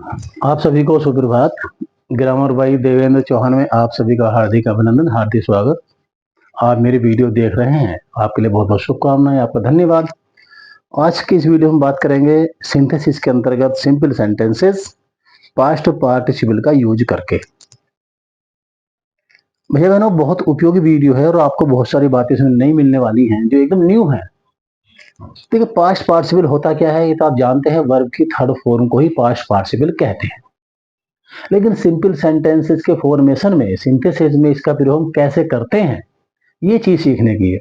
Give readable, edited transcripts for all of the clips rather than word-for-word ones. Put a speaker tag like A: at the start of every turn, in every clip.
A: आप सभी को सुप्रभात। ग्रामर भाई देवेंद्र चौहान में आप सभी का हार्दिक अभिनंदन, हार्दिक स्वागत। आप मेरी वीडियो देख रहे हैं, आपके लिए बहुत बहुत शुभकामनाएं, आपका धन्यवाद। आज की इस वीडियो में बात करेंगे सिंथेसिस के अंतर्गत सिंपल सेंटेंसेस पास्ट पार्टिसिपल का यूज करके। भैया बहनों, बहुत उपयोगी वीडियो है और आपको बहुत सारी बातें इसमें नहीं मिलने वाली हैं जो एकदम न्यू है। देखिए, पास्ट पार्टिसिपल होता क्या है, ये तो आप जानते हैं, वर्ब की थर्ड फॉर्म को ही पास्ट पार्टिसिपल कहते हैं। लेकिन सिंपल सेंटेंसेस के फॉर्मेशन में, सिंथेसिस में इसका प्रयोग हम कैसे करते हैं, ये चीज सीखने की है।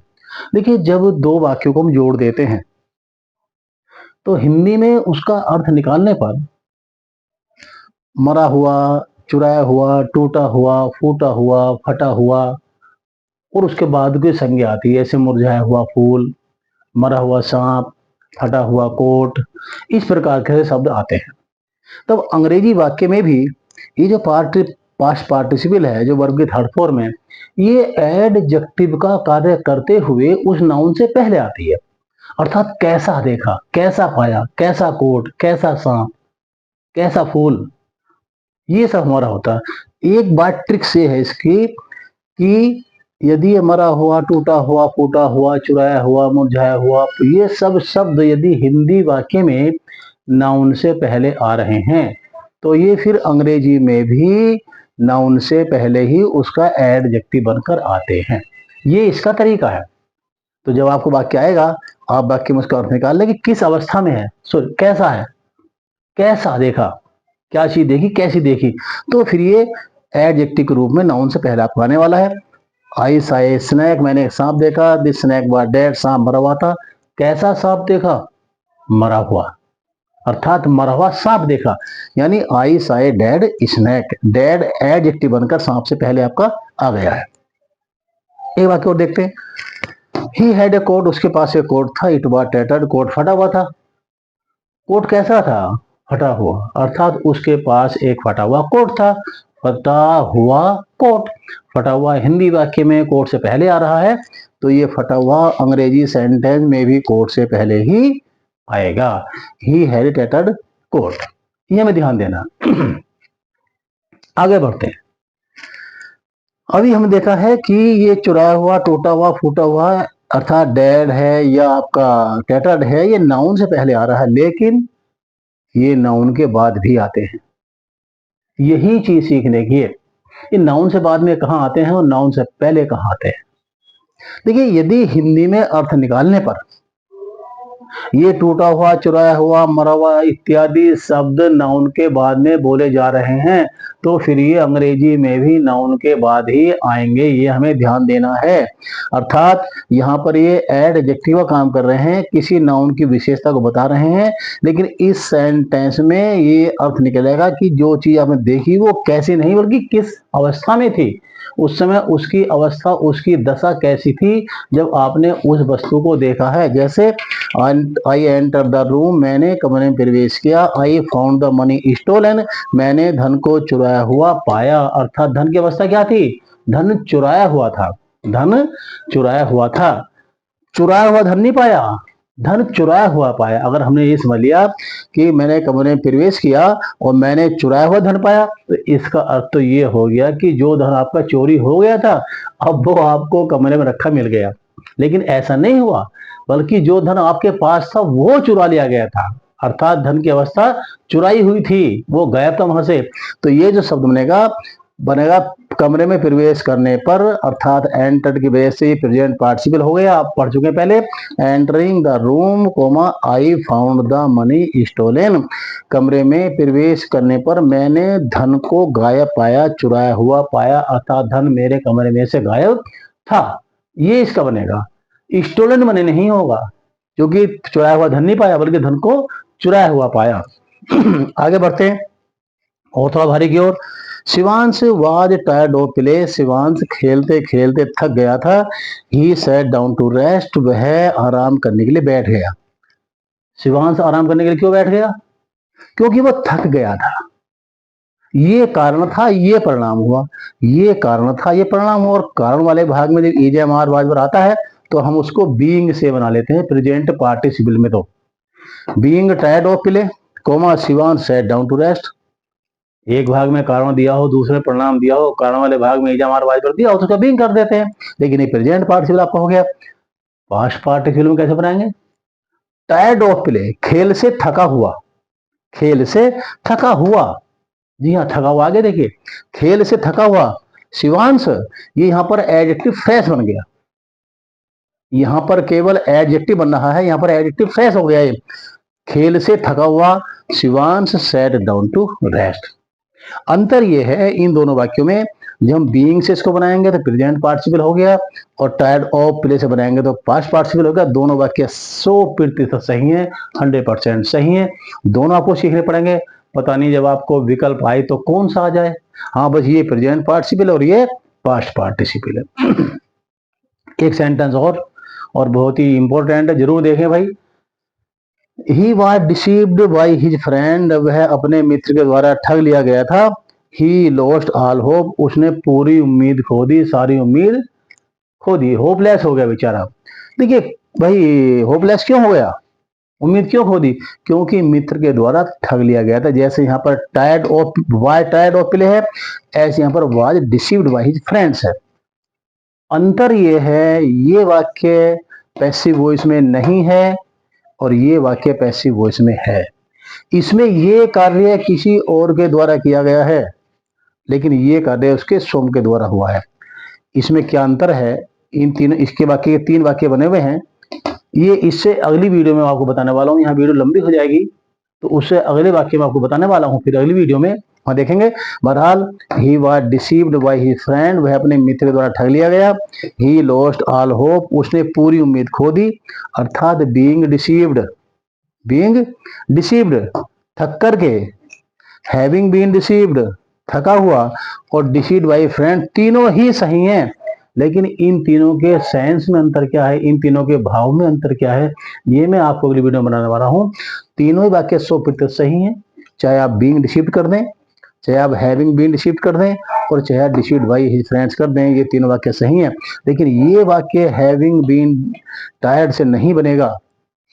A: देखिए, जब दो वाक्यों को हम जोड़ देते हैं तो हिंदी में उसका अर्थ निकालने पर मरा हुआ, चुराया हुआ, टूटा हुआ, फूटा हुआ, फटा हुआ और उसके बाद कोई संज्ञा आती है, जैसे मुरझाया हुआ फूल, मरा हुआ सांप, फटा हुआ कोट, इस प्रकार के शब्द आते हैं। तब अंग्रेजी वाक्य में भी ये जो पास्ट पार्टिसिपल है, जो वर्ब की थर्ड फॉर्म है, ये एडजेक्टिव का कार्य करते हुए उस नाउन से पहले आती है। अर्थात कैसा देखा, कैसा पाया, कैसा कोट, कैसा सांप, कैसा फूल, ये सब हमारा होता है। एक बात ट्रिक्स ये है इसकी कि यदि ये मरा हुआ, टूटा हुआ, फूटा हुआ, चुराया हुआ, मुरझाया हुआ, तो ये सब शब्द यदि हिंदी वाक्य में नाउन से पहले आ रहे हैं तो ये फिर अंग्रेजी में भी नाउन से पहले ही उसका एडजेक्टिव बनकर आते हैं। ये इसका तरीका है। तो जब आपको वाक्य आएगा, आप वाक्य में उसका अर्थ निकाल लें कि किस अवस्था में है, सॉरी कैसा है, कैसा देखा, क्या चीज देखी, कैसी देखी, तो फिर ये एडजेक्टिव के रूप में नाउन से पहले आपको आने वाला है। आई साए स्नैक, मैंने एक सांप देखा, दिस स्नैक वाज डेड, सांप मरा हुआ था। कैसा सांप देखा? मरा हुआ, अर्थात मरा हुआ सांप देखा। यानी आई साए डेड स्नैक, डेड एडजेक्टिव बनकर सांप से पहले आपका आ गया है। एक वाक्य और देखते हैं। ही हैड ए कोट, उसके पास एक कोट था। इट वाज टैटर्ड, कोट फटा हुआ था। कोट कैसा था? फटा हुआ, अर्थात उसके पास एक फटा हुआ कोट था। फटा हुआ कोट, फटा हुआ हिंदी वाक्य में कोट से पहले आ रहा है, तो ये फटा हुआ अंग्रेजी सेंटेंस में भी कोट से पहले ही आएगा। ही हैड टैटर्ड कोट, ये हमें ध्यान देना। आगे बढ़ते हैं। अभी हम देखा है कि ये चुराया हुआ, टूटा हुआ, फूटा हुआ, अर्थात डेड है या आपका टैटर्ड है, ये नाउन से पहले आ रहा है, लेकिन ये नाउन के बाद भी आते हैं। यही चीज सीखने की है, ये नाउन से बाद में कहां आते हैं और नाउन से पहले कहां आते हैं। देखिए, यदि हिंदी में अर्थ निकालने पर ये टूटा हुआ, चुराया हुआ, मरा हुआ इत्यादि शब्द नाउन के बाद में बोले जा रहे हैं, तो फिर ये अंग्रेजी में भी नाउन के बाद ही आएंगे, ये हमें ध्यान देना है। अर्थात यहाँ पर ये एडजेक्टिव का काम कर रहे हैं, किसी नाउन की विशेषता को बता रहे हैं, लेकिन इस सेंटेंस में ये अर्थ निकलेगा कि जो चीज आपने देखी वो कैसी नहीं बल्कि किस अवस्था में थी, उस समय उसकी अवस्था, उसकी दशा कैसी थी जब आपने उस वस्तु को देखा है। जैसे आई एंटर द रूम, मैंने कमरे में प्रवेश किया। I found the money stolen, मैंने धन को चुराया हुआ पाया। अर्थात धन की अवस्था क्या थी? धन चुराया हुआ था, धन चुराया हुआ था। चुराया हुआ धन नहीं पाया, धन चुराया हुआ पाया। अगर हमने ये समझ लिया कि मैंने कमरे में प्रवेश किया और मैंने चुराया हुआ धन पाया, तो इसका अर्थ तो ये हो गया कि जो धन आपका चोरी हो गया था, अब वो आपको कमरे में रखा मिल गया। लेकिन ऐसा नहीं हुआ, बल्कि जो धन आपके पास था वो चुरा लिया गया था। अर्थात धन की अवस्था चुराई हुई थी, वो गायब था वहां से। तो ये जो शब्द बनेगा, बनेगा कमरे में प्रवेश करने पर, अर्थात एंटर्ड की वजह से प्रेजेंट पार्टिसिपल हो गया, आप पढ़ चुके पहले। Entering the room, comma I found the money stolen, कमरे में प्रवेश करने पर मैंने धन को गायब पाया, चुराया हुआ पाया, अर्थात धन मेरे कमरे में से गायब था। ये इसका बनेगा। स्टोलन मनी नहीं होगा, क्योंकि चुराया हुआ धन नहीं पाया बल्कि धन को चुराया हुआ पाया। आगे बढ़ते हैं और थोड़ा भारी की ओर। Shivansh was tired of play, Shivansh खेलते खेलते थक गया था। He sat down to rest, वह आराम करने के लिए बैठ गया। शिवांश आराम करने के लिए क्यों बैठ गया? क्योंकि वो थक गया था। ये कारण था, ये परिणाम हुआ। ये कारण था, ये परिणाम हुआ। और कारण वाले भाग में जब ईजे मार बाजवर आता है तो हम उसको बीइंग से बना लेते हैं प्रेजेंट पार्टिसिपल में। तो being tired of play, comma Shivansh sat down to rest, एक भाग में कारण दिया हो, दूसरे परिणाम दिया हो, कारण वाले भाग में इजा मार वाइज कर दिया हो तो बीइंग कर देते हैं। लेकिन ये प्रेजेंट पार्टिसिपल आपका हो गया। पास्ट पार्टिसिपल में कैसे बनाएंगे? टायर्ड ऑफ प्ले, खेल से थका हुआ, खेल से थका हुआ। जी हाँ, थका हुआ। आगे देखिए, खेल से थका हुआ शिवांश, ये यहां पर एडजेक्टिव फ्रेश बन गया। यहां पर केवल एडजेक्टिव बन रहा है, यहां पर एडजेक्टिव फ्रेश हो गया है। खेल से थका हुआ Shivansh sat down to rest. अंतर यह है इन दोनों वाक्यों में, जब हम बीइंग से इसको बनाएंगे तो प्रेजेंट पार्टिसिपल हो गया, और टायर्ड ऑफ प्ले से बनाएंगे तो पास्ट पार्टिसिपल हो गया। दोनों वाक्य 100% सही है, 100% सही है। दोनों आपको सीखने पड़ेंगे। पता नहीं जब आपको विकल्प आए तो कौन सा आ जाए। हाँ, बस ये प्रेजेंट पार्टिसिपल और ये पास्ट पार्टिसिपल है। एक सेंटेंस और बहुत ही इंपॉर्टेंट है, जरूर देखें भाई। He was deceived by his friend, वह अपने मित्र के द्वारा ठग लिया गया था। ही लॉस्ट ऑल होप, उसने पूरी उम्मीद खो दी, सारी उम्मीद खो दी, होपलेस हो गया बेचारा। देखिए भाई, होपलेस क्यों हो गया, उम्मीद क्यों खो दी? क्योंकि मित्र के द्वारा ठग लिया गया था। जैसे यहाँ पर tired of, was tired of play है, ऐसे यहाँ पर was deceived by his friends है। अंतर ये है, ये वाक्य पैसिव वॉइस में नहीं है और ये वाक्य पैसिव वॉइस में है। इसमें ये कार्य किसी और के द्वारा किया गया है, लेकिन ये कार्य उसके स्वयं के द्वारा हुआ है। इसमें क्या अंतर है? इन तीनों, इसके वाक्य के 3 वाक्य बने हुए हैं। ये इससे अगली वीडियो में आपको बताने वाला हूँ। यहाँ वीडियो लंबी हो जाएगी, तो उससे अगले वाक्य में आपको बताने वाला हूँ, फिर अगली वीडियो में वहां देखेंगे। बहरहाल, he was deceived by his friend, वह अपने मित्र के द्वारा ठग लिया गया। ही लॉस्ट ऑल होप, उसने पूरी उम्मीद खो दी। अर्थात बीइंग डिसीव्ड, बीइंग डिसीव्ड थक करके, हैविंग बीन डिसीव्ड थका हुआ, और डिसीव्ड बाई फ्रेंड, तीनों ही सही हैं। लेकिन इन तीनों के सेंस में अंतर क्या है, इन तीनों के भाव में अंतर क्या है, ये मैं आपको अगली वीडियो में बनाने वाला हूँ। तीनों ही वाक्य 100% सही हैं, चाहे आप बीइंग डिसीव्ड कर दें, चाहे आप हैविंग बीन डिसीव्ड कर दें, और चाहे आप डिसीव्ड बाई हिज फ्रेंड्स कर दें, ये तीनों वाक्य सही हैं। लेकिन ये वाक्य हैविंग बीन टायर्ड से नहीं बनेगा,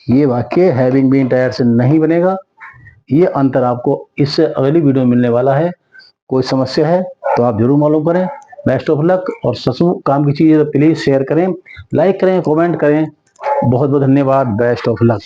A: ये वाक्य हैविंग बीन टायर्ड से नहीं बनेगा। ये अंतर आपको इससे अगली वीडियो में मिलने वाला है। कोई समस्या है तो आप जरूर मालूम करें। बेस्ट ऑफ लक, और सचमुच काम की चीज़ है तो प्लीज़ शेयर करें, लाइक करें, कमेंट करें। बहुत बहुत धन्यवाद। Best of luck.